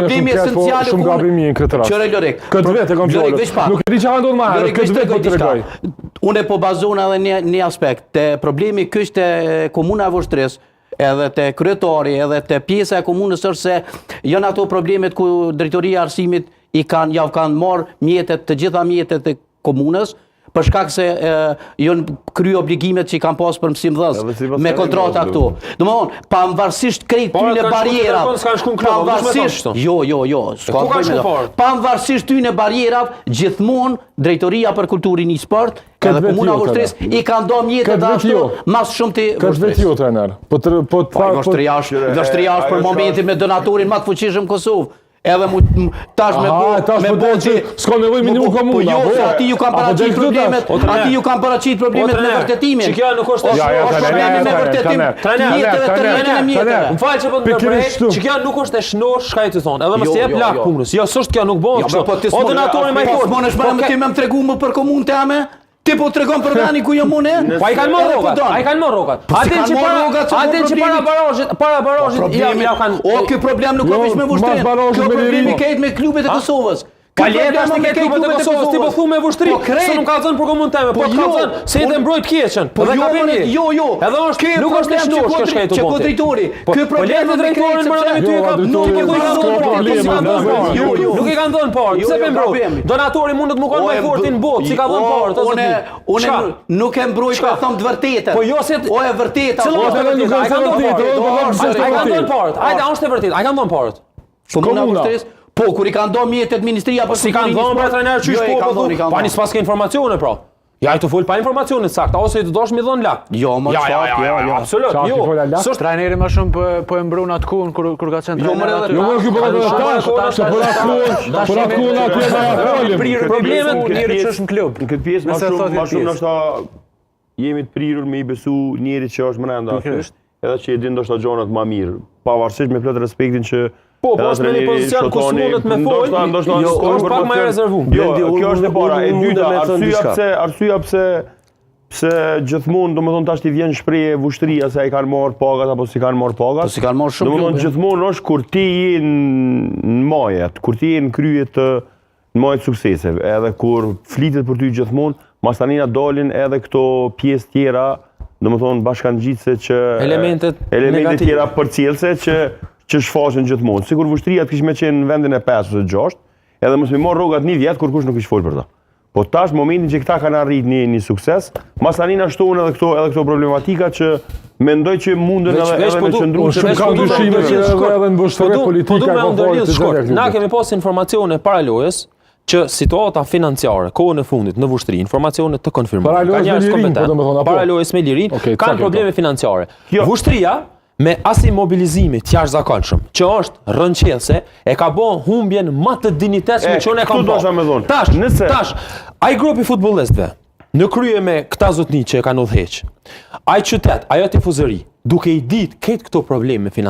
problemi esencial shumë gabrimi në këtë rast. Qëre Lorek. Këtë vetë e kam fjolë. Nuk e di çfarë ndodh më herët, këtë vetë po tregoj. Unë po bazona edhe një aspekt. Te problemi kyç te komuna e Voshtrisë, edhe te kryetari, edhe te pjesa e komunës është se janë ato problemet ku drejtoria e arsimit kanë marrë mjetet, të gjitha mjetet e komunës, për shkak se janë kry obligimet që i kanë pas për mësimdhës me kontrata këtu. Domthonë, pavarësisht krejt tyne barierat, pavarësisht tyne barierat, gjithmonë drejtoria për kulturin e sport, edhe komuna e Voshtrisë i kanë dhënë mjetet ashtu mas shumë të Voshtrisë. Këtë vetë jo trajner. Vështriash për momentin me donatorin më të fuqishëm Kosovë. Edhe tash me boxhi s'ka nevojë minimum komuna. Po jo, ati ju kanë paraqit problemet, ati ju kanë paraqit problemet me vërtetimin. Që kjo nuk është problemi me vërtetim. Më fal që po të ndërprej, që kjo nuk është e shnosh, çka i të thonë. Edhe mos jep lak punës. Jo, s'është kjo nuk bën kështu. O donatori më i fortë. Monesh më tregu më për komunë tame. Ti po tregon për vani ku jam unë? Po ai kanë marrë rrogat. Ai kanë marrë rrogat. Atë që para barazhit ja kanë. O ky problem nuk ka vetëm me Voshtrin. Ky problemi ka me klubet e Kosovës. Paleta është me klubet e Kosovës, ti po thumë me Voshtri. Se nuk ka thënë për komunën time, po ka thënë se edhe mbrojt keqen. Po jo. Edhe është nuk është e shnosh kjo shkaj të botë. Ky problem me drejtorin më me ty ka nuk i kanë dhënë parë. Pse pe mbrojt? Donatori mundet më kanë më fortin në botë, si ka dhënë parë. Unë nuk e mbroj pa thënë të vërtetën. Po jo se o e vërteta. Ai kanë dhënë parë. Hajde, është e vërtetë. Ai kanë dhënë parë. Komuna e Voshtrisë. Po, kur i kanë dhënë mjetet ministria për si kanë dhënë për trajner çish po pani s'pas ke informacione pra. Ja i të fol pa informacione sakta ose i të dosh mi dhon lak. Jo, më çfarë? Jo, absolut. Jo. S'është trajneri më shumë po e mbrun atë kun kur ka qenë trajner. Jo, ky po tash problemet njëri që është në klub. Në këtë pjesë më shumë ndoshta jemi të prirur me i besu njëri që është brenda. Edhe që e din ndoshta gjonat më mirë, pavarësisht me plot respektin që po është në një pozicion ku s'mundet me folë, është pak më e rezervuar. Jo, kjo është e para. E dyta, arsyeja pse gjithmonë, domethënë tash ti vjen shprehje Voshtria se ai kanë marrë pagat apo si kanë marrë pagat. Po si kanë marrë shumë. Domethënë gjithmonë është kur ti je në majet, kur ti je në krye të majet sukseseve, edhe kur flitet për ty gjithmonë, mastanina dalin edhe këto pjesë tjera, domethënë bashkangjitse që elementet tjera përcjellse që shfaqen gjithmonë. Sigur Voshtria të kishte më qenë në vendin e 5 ose 6, edhe mos më marr rrogat një vjet kur kush nuk kishte fol për ta. Po tash momentin që këta kanë arritur një sukses, masanina shtohen edhe këto problematika që mendoj që munden edhe me qëndrueshëm. Shumë ka ndryshime që edhe në Voshtri politika ka folë. Na kemi pas informacione para lojës që situata financiare kohën e fundit në Voshtri, informacione të konfirmuara. Para lojës me Lirin kanë probleme financiare. Voshtria me as imobilizimit jashtëzakonshëm, që është rënqellse, e ka bën humbjen më të dinjitetshme që ne kam bërë. Tash, ai grupi futbollistëve në krye me këta zotni që e kanë udhëheq. Ai qytet, ajo tifozëri, duke i ditë këto probleme financiare